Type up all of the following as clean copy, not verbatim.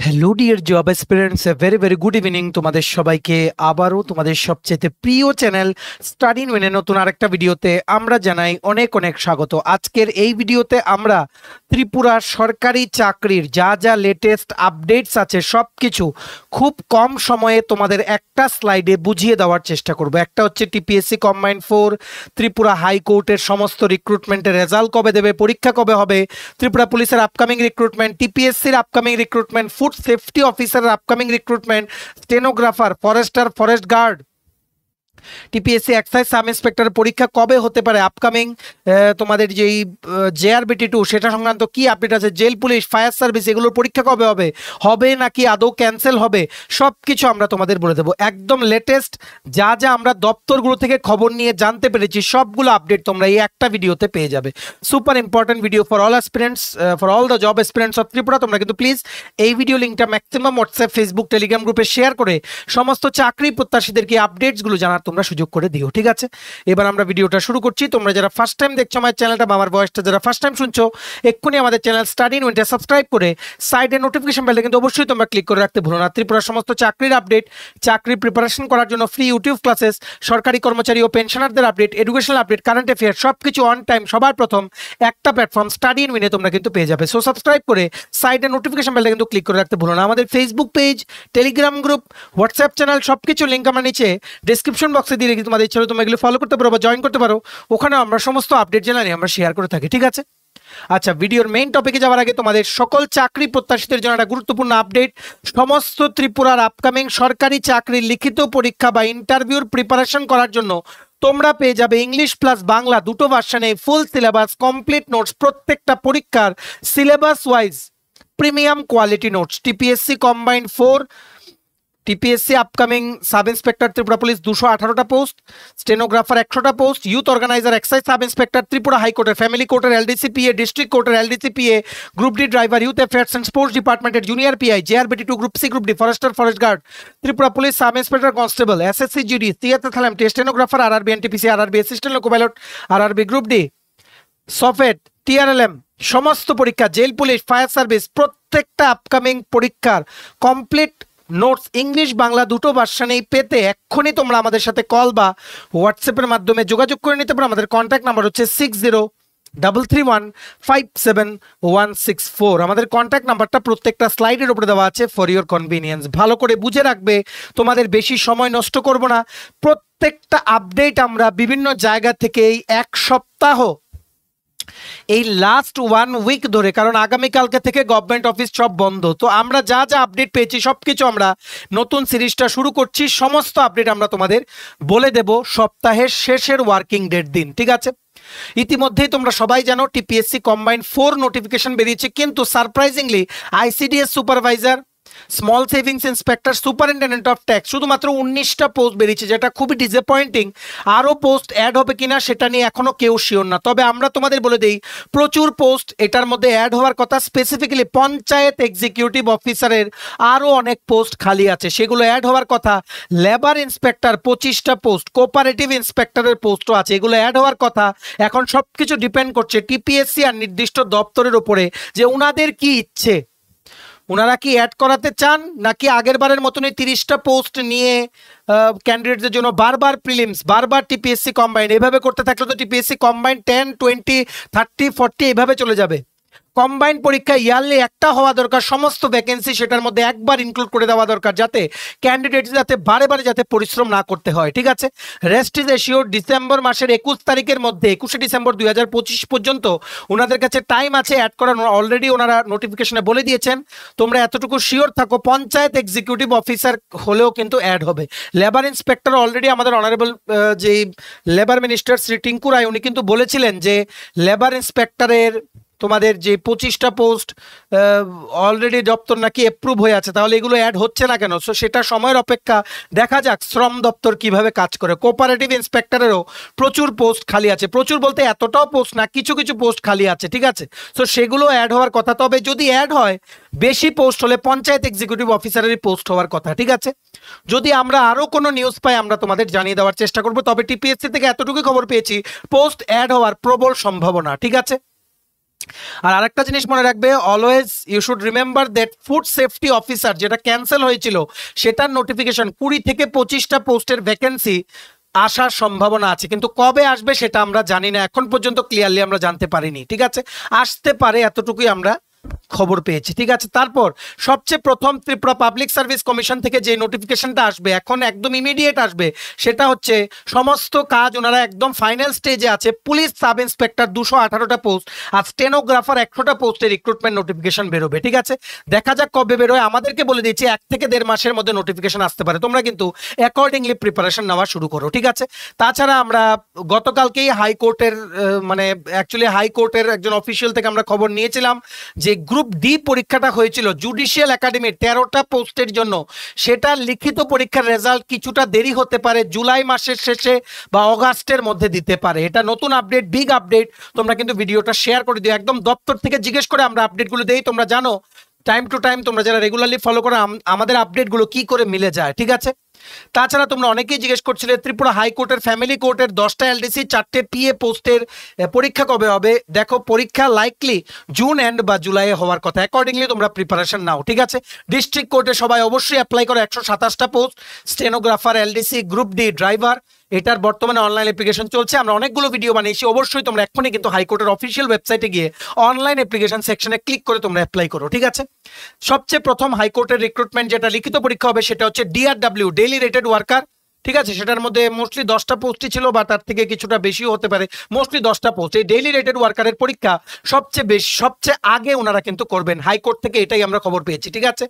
Hello dear job aspirants, very very good evening তোমাদের সবাইকে। আবারও তোমাদের সবচেয়ে প্রিয় চ্যানেল স্টাডি ইন উইনের নতুন আরেকটা ভিডিওতে আমরা জানাই অনেক অনেক স্বাগত। আজকের এই ভিডিওতে আমরা ত্রিপুরার সরকারি চাকরির যা যা লেটেস্ট আপডেটস আছে সব কিছু খুব কম সময়ে তোমাদের একটা স্লাইডে বুঝিয়ে দেওয়ার চেষ্টা করব। একটা হচ্ছে টিপিএসসি কম্বাইন্ড 4, ত্রিপুরা হাইকোর্টের সমস্ত রিক্রুটমেন্টের রেজাল্ট কবে দেবে, পরীক্ষা কবে হবে, ত্রিপুরা পুলিশের আপকামিং রিক্রুটমেন্ট, টিপিএসসির আপকামিং রিক্রুটমেন্ট, ফুড সেফটি অফিসারের upcoming recruitment, stenographer, forester, forest guard, TPSC excise sub inspector পরীক্ষা কবে হতে পারে, আপকামিং তোমাদের যেই JRBT2 সেটা সংক্রান্ত কি আপডেট আছে, জেল পুলিশ, ফায়ার সার্ভিস এগুলোর পরীক্ষা কবে হবে, হবে নাকি আদৌ ক্যান্সেল হবে, সব কিছু আমরা তোমাদের বলে দেবো। একদম লেটেস্ট যা যা আমরা দপ্তরগুলো থেকে খবর নিয়ে জানতে পেরেছি সবগুলো আপডেট তোমরা এই একটা ভিডিওতে পেয়ে যাবে। Super important video for all aspirants, for all the job aspirants of Tripura. তোমরা কিন্তু প্লিজ এই ভিডিও লিঙ্কটা ম্যাক্সিমাম হোয়াটসঅ্যাপ, ফেসবুক, টেলিগ্রাম গ্রুপে শেয়ার করে সমস্ত চাকরি প্রত্যাশীদেরকে আপডেটসগুলো জানার তোমরা সুযোগ করে দিও, ঠিক আছে? এবার আমরা ভিডিওটা শুরু করছি। তোমরা যারা ফার্স্ট টাইম দেখছো আমার চ্যানেলটা বা আমার ভয়েসটা যারা ফার্স্ট টাইম শুনছো, এক্ষুনি আমাদের চ্যানেল স্টাডি ইন উইনটা সাবস্ক্রাইব করে সাইডে নোটিফিকেশন বেলটা কিন্তু অবশ্যই তোমরা ক্লিক করে রাখতে ভুলো না। ত্রিপুরার সমস্ত চাকরির আপডেট, চাকরির প্রিপারেশন করার জন্য ফ্রি ইউটিউব ক্লাসেস, সরকারি কর্মচারী ও পেনশনারদের update, educational update, current affair সবকিছু অন টাইম সবার প্রথম একটা প্ল্যাটফর্ম স্টাডি ইন উইনে তোমরা কিন্তু পেয়ে যাবে। সো সাবস্ক্রাইব করে সাইডে নোটিফিকেশন বেলটা কিন্তু ক্লিক করে রাখতে ভুলো না। আমাদের Facebook page, Telegram group, WhatsApp channel সবকিছু লিঙ্ক আমরা নিচে ডিসক্রিপশন বক্সে দিয়ে রেখেছি। তোমাদের ইচ্ছা তোমরা এগুলো ফলো করতে পারো বা জয়েন করতে পারো, ওখানে আমরা সমস্ত আপডেট জানানি আমরা শেয়ার করে থাকি, ঠিক আছে? আচ্ছা, ভিডিওর মেইন টপিকে যাওয়ার আগে তোমাদের সকল চাকরি প্রত্যাশীদের জন্য একটা গুরুত্বপূর্ণ আপডেট। সমস্ত ত্রিপুরার আপকামিং সরকারি চাকরির লিখিত পরীক্ষা বা ইন্টারভিউর প্রিপারেশন করার জন্য তোমরা পেয়ে যাবে ইংলিশ প্লাস বাংলা দুটো ভার্সনে ফুল সিলেবাস, কমপ্লিট নোটস, প্রত্যেকটা পরীক্ষার syllabus wise premium quality notes. TPSC combined 4, TPSC upcoming sub inspector Tripura police 218টা পোস্ট, স্টেনোগ্রাফার 100টা post, youth organiser excise sub inspector Tripura হাইকোর্টের, ফ্যামিলি কোর্টের LDCPA, ডিস্ট্রিক্ট কোর্টের LDCPA, group D driver, youth affairs and sports ডিপার্টমেন্টের junior PI, JRBT2, group C, group D, forester, forest guard, Tripura police sub inspector constable, SSC GD, CSLM, stenographer, RRB, NTPC, RRB assistant loco pilot, RRB group D, সফেট, TRLM সমস্ত পরীক্ষা, jail police, fire service প্রত্যেকটা upcoming পরীক্ষার complete notes English Bangla দুটো ভার্সনেই পেতে এক্ষুনি তোমরা আমাদের সাথে কল বা হোয়াটসঅ্যাপের মাধ্যমে যোগাযোগ করে নিতে পারো। আমাদের কন্ট্যাক্ট নাম্বার হচ্ছে 6033157164। আমাদের কন্ট্যাক্ট নাম্বারটা প্রত্যেকটা স্লাইডের উপরে দেওয়া আছে ফর ইওর কনভিনিয়েন্স। ভালো করে বুঝে রাখবে, তোমাদের বেশি সময় নষ্ট করব না। প্রত্যেকটা আপডেট আমরা বিভিন্ন জায়গা থেকে এই এক সপ্তাহ, এই লাস্ট 1 উইক ধরে, কারণ আগামীকালকে থেকে গভর্নমেন্ট অফিস সব বন্ধ, তো আমরা যা যা আপডেট পেয়েছি সবকিছু আমরা নতুন সিরিজটা শুরু করছি। সমস্ত আপডেট আমরা তোমাদের বলে দেব সপ্তাহের শেষের ওয়ার্কিং ডেট দিন, ঠিক আছে? ইতিমধ্যেই তোমরা সবাই জানো টিপিএসসি কম্বাইন্ড 4 নোটিফিকেশন বেরিয়েছে, কিন্তু surprisingly ICDS supervisor, small savings inspector, superintendent of tax শুধুমাত্র 19টা পোস্ট বেরিয়েছে, যেটা খুবই ডিসঅ্যাপয়েন্টিং। আরও পোস্ট অ্যাড হবে কিনা সেটা নিয়ে এখনো কেউ শিওর না, তবে আমরা তোমাদের বলে দেই প্রচুর পোস্ট এটার মধ্যে অ্যাড হওয়ার কথা। স্পেসিফিক্যালি পঞ্চায়েত এক্সিকিউটিভ অফিসারের আরও অনেক পোস্ট খালি আছে, সেগুলো অ্যাড হওয়ার কথা। লেবার ইন্সপেক্টর 25টা পোস্ট, কোঅপারেটিভ ইন্সপেক্টরের পোস্টও আছে, এগুলো অ্যাড হওয়ার কথা। এখন সব কিছু ডিপেন্ড করছে টিপিএসসি আর নির্দিষ্ট দপ্তরের উপরে যে ওনাদের কি ইচ্ছে, ওনারা কি অ্যাড করাতে চান নাকি আগের বারের মতনই 30টা পোস্ট নিয়ে ক্যান্ডিডেটদের জন্য বারবার প্রিলিমস, বারবার টিপিএসসি কম্বাইন্ড, এভাবে করতে থাকলে তো টিপিএসসি কম্বাইন্ড 10, 20, 30, 40 এভাবে চলে যাবে। কম্বাইন্ড পরীক্ষা ইয়ারলি একটা হওয়া দরকার, সমস্ত ভ্যাকেন্সি সেটার মধ্যে একবার ইনক্লুড করে দেওয়া দরকার, যাতে ক্যান্ডিডেট যাতে বারে বারে যাতে পরিশ্রম না করতে হয়, ঠিক আছে? Rest is assure. ডিসেম্বর মাসের 21 তারিখের মধ্যে, 21শে ডিসেম্বর 2025 পর্যন্ত ওনাদের কাছে টাইম আছে অ্যাড করার। অলরেডি ওনারা নোটিফিকেশনে বলে দিয়েছেন, তোমরা এতটুকু শিওর থাকো পঞ্চায়েত এক্সিকিউটিভ অফিসার হলেও কিন্তু অ্যাড হবে। লেবার ইন্সপেক্টর অলরেডি আমাদের অনারেবল যে লেবার মিনিস্টার শ্রী টিঙ্কু রায় উনি কিন্তু বলেছিলেন যে লেবার ইন্সপেক্টরের তোমাদের যে 25টা পোস্ট অলরেডি দপ্তর নাকি অ্যাপ্রুভ হয়ে আছে, তাহলে এগুলো অ্যাড হচ্ছে না কেন? সো সেটা সময়ের অপেক্ষা, দেখা যাক শ্রম দপ্তর কিভাবে কাজ করে। কোঅপারেটিভ ইন্সপেক্টরেরও প্রচুর পোস্ট খালি আছে, প্রচুর বলতে এতটাও পোস্ট না, কিছু কিছু পোস্ট খালি আছে, ঠিক আছে? সো সেগুলো অ্যাড হওয়ার কথা। তবে যদি অ্যাড হয়, বেশি পোস্ট হলে পঞ্চায়েত এক্সিকিউটিভ অফিসারেরই পোস্ট হওয়ার কথা, ঠিক আছে? যদি আমরা আরও কোনো নিউজ পাই আমরা তোমাদের জানিয়ে দেওয়ার চেষ্টা করব, তবে টিপিএসসি থেকে এতটুকু খবর পেয়েছি পোস্ট অ্যাড হওয়ার প্রবল সম্ভাবনা, ঠিক আছে? আর আরেকটা জিনিস মনে রাখবে, always you should remember that food safety officer যেটা ক্যান্সেল হয়েছিল সেটার নোটিফিকেশন 20 থেকে 25টা পোস্টের ভ্যাকেন্সি আসার সম্ভাবনা আছে, কিন্তু কবে আসবে সেটা আমরা জানি না, এখন পর্যন্ত ক্লিয়ারলি আমরা জানতে পারিনি। ঠিক আছে, আসতে পারে এতটুকুই আমরা খবর পেয়েছি। ঠিক আছে, তারপর সবচেয়ে প্রথম ত্রিপুরা পাবলিক সার্ভিস কমিশন থেকে যে নোটিফিকেশনটা আসবে এখন একদম ইমিডিয়েট আসবে, সেটা হচ্ছে সমস্ত কাজ ওনারা একদম ফাইনাল স্টেজে আছে। পুলিশ সাব ইন্সপেক্টর 218টা পোস্ট আর স্টেনোগ্রাফার 100টা পোস্টের রিক্রুটমেন্ট নোটিফিকেশন বেরোবে। ঠিক আছে, দেখা যাক কবে বেরোয়, আমাদেরকে বলে দিচ্ছি 1 থেকে 1.5 মাসের মধ্যে নোটিফিকেশন আসতে পারে, তোমরা কিন্তু অ্যাকর্ডিংলি প্রিপারেশন নেওয়া শুরু করো। ঠিক আছে, তাছাড়া আমরা গতকালকেই হাইকোর্টের মানে অ্যাকচুয়ালি হাইকোর্টের একজন অফিসিয়াল থেকে আমরা খবর নিয়েছিলাম যে গ্রুপ ডি পরীক্ষাটা হয়েছিল জুডিশিয়াল একাডেমির 13টা পোস্টের জন্য, সেটা লিখিত পরীক্ষার রেজাল্ট কিছুটা দেরি হতে পারে, জুলাই মাসের শেষে বা অগাস্টের মধ্যে দিতে পারে। এটা নতুন আপডেট, বিগ আপডেট, তোমরা কিন্তু ভিডিওটা শেয়ার করে দিও, একদম দপ্তর থেকে জিজ্ঞেস করে আমরা আপডেটগুলো দেই, তোমরা জানো টাইম টু টাইম তোমরা যারা রেগুলারলি ফলো করো আমাদের আপডেটগুলো কি করে মিলে যায়। ঠিক আছে, তাছাড়া তোমরা অনেকেই জিজ্ঞেস করছিলে ত্রিপুরা হাইকোর্টের ফ্যামিলি কোর্টের 10টা এলডিসি 4টে পিএ পোস্টের পরীক্ষা কবে হবে। দেখো পরীক্ষা লাইকলি জুন এন্ড বা জুলাইয়ে হওয়ার কথা, অ্যাকর্ডিংলি তোমরা প্রিপারেশন নাও। ঠিক আছে, ডিস্ট্রিক্ট কোর্টে সবাই অবশ্যই অ্যাপ্লাই করো, 127টা post, stenographer, LDC, group D, driver, এটার বর্তমানে অনলাইন অ্যাপ্লিকেশন চলছে, আমরা অনেকগুলো ভিডিও বানিয়েছি, অবশ্যই তোমরা এক্ষুনি কিন্তু হাইকোর্টের অফিসিয়াল ওয়েবসাইটে গিয়ে অনলাইন অ্যাপ্লিকেশন সেকশনে ক্লিক করে তোমরা অ্যাপ্লাই করো। ঠিক আছে, সবচেয়ে প্রথম হাইকোর্টের রিক্রুটমেন্ট যেটা লিখিত পরীক্ষা হবে সেটা হচ্ছে ডিআরডব্লিউ, ডেইলি রেটেড ওয়ার্কার। ঠিক আছে, সেটার মধ্যে মোস্টলি 10টা পোস্টই ছিল বা তার থেকে কিছুটা বেশিও হতে পারে, মোস্টলি 10টা পোস্ট। এই ডেইলি রেটেড ওয়ার্কারের পরীক্ষা সবচেয়ে আগে ওনারা কিন্তু করবেন, হাইকোর্ট থেকে এটাই আমরা খবর পেয়েছি। ঠিক আছে,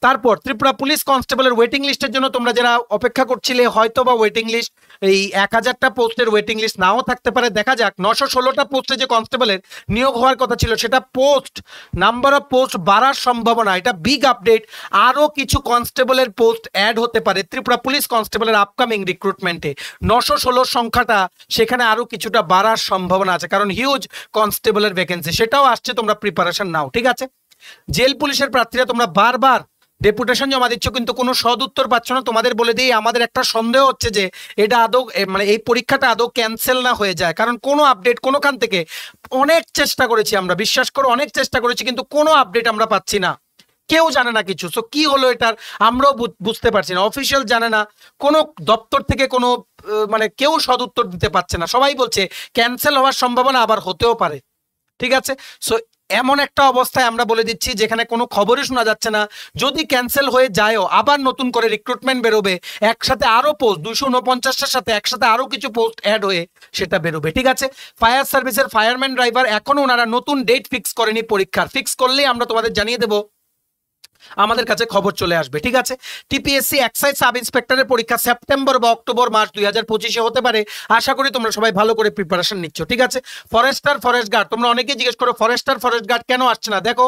তারপর ত্রিপুরা পুলিশ কনস্টেবলের ওয়েটিং লিস্টের জন্য তোমরা যারা অপেক্ষা করছিলে হয়তো বা ওয়েটিং লিস্ট এই 1000টা পোস্টের ওয়েটিং লিস্ট নাও থাকতে পারে, দেখা যাক 916টা পোস্টে যে কনস্টেবলের নিয়োগ হওয়ার কথা ছিল সেটা পোস্ট নাম্বার অফ পোস্ট বাড়ার সম্ভাবনা, এটা বিগ আপডেট, আরও কিছু কনস্টেবলের পোস্ট অ্যাড হতে পারে ত্রিপুরা পুলিশ কনস্টেবলের আপকামিং রিক্রুটমেন্টে। 916 সংখ্যাটা সেখানে আরও কিছুটা বাড়ার সম্ভাবনা আছে, কারণ হিউজ কনস্টেবলের ভ্যাকেন্সি, সেটাও আসছে, তোমরা প্রিপারেশন নাও। ঠিক আছে, জেল পুলিশের প্রার্থীরা তোমরা বারবার ডেপুটেশন জমা দিচ্ছ কিন্তু কোনো সদুত্তর পাচ্ছ না, তোমাদের বলে দিই আমাদের একটা সন্দেহ হচ্ছে যে এটা আদৌ মানে এই পরীক্ষাটা আদৌ ক্যান্সেল না হয়ে যায়, কারণ কোনো আপডেট কোনোখান থেকে, অনেক চেষ্টা করেছি আমরা, বিশ্বাস করো অনেক চেষ্টা করেছি কিন্তু কোনো আপডেট আমরা পাচ্ছি না, কেউ জানে না কিছু। সো কি হলো এটার আমরাও বুঝতে পারছি না, অফিসিয়াল জানে না, কোনো দপ্তর থেকে কোনো মানে কেউ সদুত্তর দিতে পারছে না, সবাই বলছে ক্যান্সেল হওয়ার সম্ভাবনা, আবার হতেও পারে। ঠিক আছে, সো এমন একটা অবস্থায় আমরা বলে দিচ্ছি যেখানে কোনো খবরই শোনা যাচ্ছে না, যদি ক্যান্সেল হয়ে যায়ও আবার নতুন করে রিক্রুটমেন্ট বেরোবে, একসাথে আরো পোস্ট 249টার সাথে একসাথে আরো কিছু পোস্ট অ্যাড হয়ে সেটা বেরোবে। ঠিক আছে, ফায়ার সার্ভিসের ফায়ারম্যান ড্রাইভার এখনো ওনারা নতুন ডেট ফিক্স করেনি পরীক্ষার, ফিক্স করলেই আমরা তোমাদের জানিয়ে দেবো, আমাদের কাছে খবর চলে আসবে। ঠিক আছে, টিপিএসসি এক্সাইজ সাব ইন্সপেক্টরের পরীক্ষা সেপ্টেম্বর বা অক্টোবর মাস 2025-এ হতে পারে, আশা করি তোমরা সবাই ভালো করে প্রিপারেশন নিচ্ছ। ঠিক আছে, ফরেস্টার ফরেস্ট গার্ড, তোমরা অনেকেই জিজ্ঞেস করো ফরেস্টার ফরেস্ট গার্ড কেন আসছে না, দেখো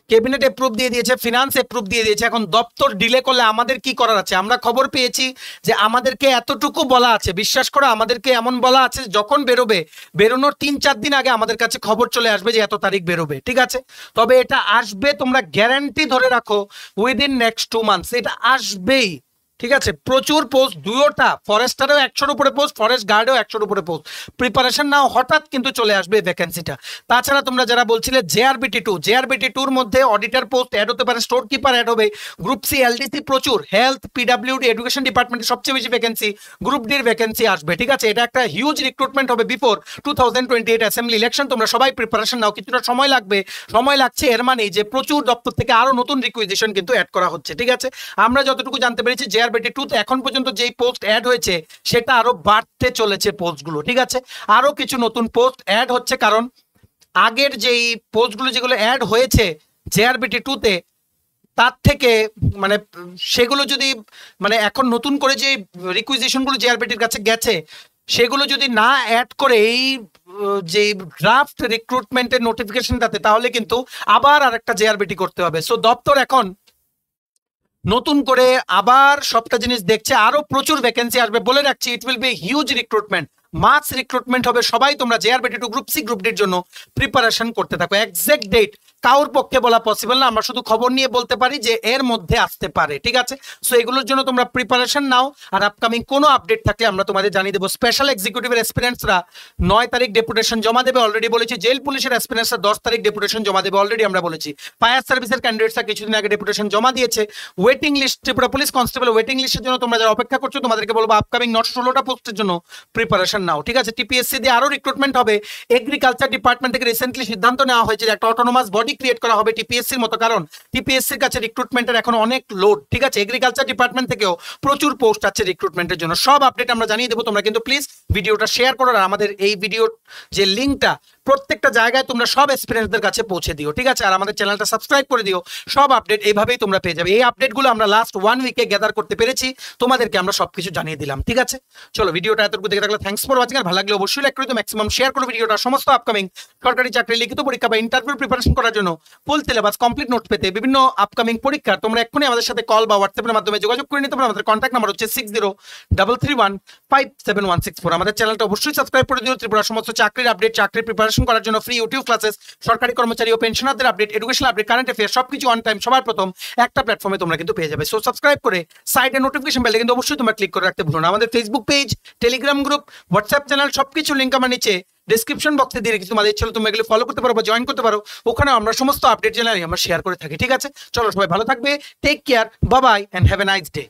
ক্যাবিনেট অ্যাপ্রুভ দিয়ে দিয়েছে, ফিনান্স অ্যাপ্রুভ দিয়ে দিয়েছে, এখন দপ্তর ডিলে করলে আমাদের কি করার আছে। আমরা খবর পেয়েছি যে আমাদেরকে এতটুকু বলা আছে, বিশ্বাস করো আমাদেরকে এমন বলা আছে যখন বেরোবে, বেরোনোর 3-4 দিন আগে আমাদের কাছে খবর চলে আসবে যে এত তারিখ বেরোবে। ঠিক আছে, তবে এটা আসবে, তোমরা গ্যারান্টি ধরে রাখো উইদিন নেক্সট 2 মান্থস এটা আসবেই। ঠিক আছে, প্রচুর পোস্ট, দুটোটা ফরেস্টারেও 100-র উপরে পোস্ট, ফরেস্ট গার্ডেও 100-র উপরে পোস্ট, প্রিপারেশন নাও, হঠাৎ কিন্তু চলে আসবে ভ্যাকেন্সিটা। তাছাড়া তোমরা যারা বলছিলে জেআরবিটি2 মধ্যে অডিটর পোস্ট অ্যাড হতে পারে, স্টোর কিপার অ্যাড হবে, গ্রুপ সি এলডিসি প্রচুর, হেলথ পিডব্লিউডি এডুকেশন ডিপার্টমেন্টে সবচেয়ে বেশি ভ্যাকেন্সি, গ্রুপ ডির ভ্যাকেন্সি আসবে। ঠিক আছে, এটা একটা হিউজ রিক্রুটমেন্ট হবে বিফোর 2028 অ্যাসেম্বলি ইলেকশন, তোমরা সবাই প্রিপারেশন নাও, কিছুটা সময় লাগছে, এর মানে যে প্রচুর দপ্তর থেকে আরো নতুন রিকুইজিশন কিন্তু অ্যাড করা হচ্ছে। ঠিক আছে, আমরা যতটুকু জানতে পেরেছি জেআরবিটি2 এখন পর্যন্ত যেই পোস্ট অ্যাড হয়েছে সেটা আরো বাড়তে চলেছে পোস্টগুলো। ঠিক আছে, আরো কিছু নতুন পোস্ট অ্যাড হচ্ছে, কারণ আগের যেই পোস্টগুলো যেগুলো অ্যাড হয়েছে জেআরবিটি2-তে তার থেকে মানে সেগুলো যদি মানে এখন নতুন করে যে রিকুইজিশনগুলো জেআরবিটির কাছে গেছে সেগুলো যদি না অ্যাড করে এই যে ড্রাফট রিক্রুটমেন্টের নোটিফিকেশনটাতে, তাহলে কিন্তু আবার আরেকটা জেআরবিটি করতে হবে। সো দপ্তর এখন নতুন করে আবার সবটা জিনিস দেখছে, আরো প্রচুর ভ্যাকেন্সি আসবে, বলে রাখছি it will be huge recruitment, mass recruitment হবে, সবাই তোমরা জেআরবিটি2 গ্রুপ সি গ্রুপ ডির জন্য প্রিপারেশন করতে থাকো। এক্সাক্ট ডেট কারোর পক্ষে বলা পসিবল না, আমরা শুধু খবর নিয়ে বলতে পারি যে এর মধ্যে আসতে পারে, ঠিক আছে। সো এগুলোর জন্য তোমরা প্রিপারেশন নাও, আর আপকামিং কোনো আপডেট থাকলে আমরা তোমাদের জানিয়ে দেবো। স্পেশাল এক্সিকিউটিভের অ্যাসপিরেন্টসরা 9 তারিখ ডেপুটেশন জমা দেবে, অলরেডি বলেছি। জেল পুলিশের অ্যাসপিরেন্টসরা 10 তারিখ ডেপুটেশন জমা দেবে, অলরেডি আমরা বলেছি। ফায়ার সার্ভিসের ক্যান্ডিডেটসরা কিছুদিন আগে ডেপুটেশন জমা দিয়েছে। Waiting list, Tripura police constable waiting লিস্টের জন্য তোমরা যারা অপেক্ষা করছো, তোমাদেরকে বলবো আপকামিং 16টা পোস্টের জন্য প্রিপারেশন নাও, ঠিক আছে। টিপিএসসি দিয়ে আরো রিক্রুটমেন্ট হবে। এগ্রিকালচার ডিপার্টমেন্ট থেকে রিসেন্টলি সিদ্ধান্ত নেওয়া হয়েছে যে একটা অটোনোমাস বডি ক্রিয়েট করা হবে টিপিএসসির মতো, কারণ টিপিএসসির কাছে রিক্রুটমেন্টের এখন অনেক লোড, ঠিক আছে। এগ্রিকালচার ডিপার্টমেন্ট থেকেও প্রচুর পোস্ট আছে রিক্রুটমেন্টের জন্য। সব আপডেট আমরা জানিয়ে দেবো, তোমরা কিন্তু প্লিজ ভিডিওটা শেয়ার করো, আর আমাদের এই ভিডিওর যে লিঙ্কটা প্রত্যেকটা জায়গায় তোমরা সব এক্সপিরিয়েন্সদের কাছে পৌঁছে দিও, ঠিক আছে। আর আমাদের চ্যানেলটা সাবস্ক্রাইব করে দিও, সব আপডেট এইভাবেই তোমরা পেয়ে যাবে। এই আপডেটগুলো আমরা লাস্ট 1 উইকে গ্যাদার করতে পেরেছি, তোমাদেরকে আমরা সবকিছু জানিয়ে দিলাম, ঠিক আছে। চলো, ভিডিওটা এতটুকু দেখে থাকলে থ্যাঙ্কস ফর ওয়াচিং, আর ভালো লাগলে অবশ্যই লাইক করে দিও, ম্যাক্সিমাম শেয়ার করো ভিডিওটা। সমস্ত আপকামিং সরকারি চাকরি, লিখিত পরীক্ষা বা ইন্টারভিউ প্রিপারেশন করার জন্য ফুল সিলেবাস কমপ্লিট নোট পেতে বিভিন্ন আপকামিং পরীক্ষা তোমরা এক্ষুনি আমাদের সাথে কল বা হোয়াটসঅ্যাপের মাধ্যমে যোগাযোগ করে নিতে পারো। আমাদের কন্ট্যাক্ট নাম্বার হচ্ছে 6033157164। আমাদের চ্যানেলটা অবশ্যই সাবস্ক্রাইব করে দিও। ত্রিপুরা সমস্ত চাকরির আপডেট, চাকরির প্রিপারেশন করার জন্য ফ্রি ইউটিউব ক্লাসেস, সরকারি কর্মচারী ও পেনশনারদের update, educational update, current affair সবকিছু অন টাইম সবার প্রথম একটা প্ল্যাটফর্মে তোমরা কিন্তু পেয়ে যাবে। সো সাবস্ক্রাইব করে সাইডে নোটিফিকেশন বেলটা কিন্তু অবশ্যই তোমরা ক্লিক করে রাখতে ভুলো না। আমাদের Facebook page, Telegram group, WhatsApp channel সবকিছু লিঙ্ক আমার নিচে ডেসক্রিপশন বক্সে দিয়ে রেখেছি। তোমাদের ইচ্ছা হলে তোমরা এগুলো ফলো করতে পারো বা জয়েন করতে পারো, ওখানে আমরা সমস্ত আপডেট জেনারেলি আমরা শেয়ার করে থাকি, ঠিক আছে। চলো, সবাই ভালো থাকবে, take care, bye bye and have a nice day.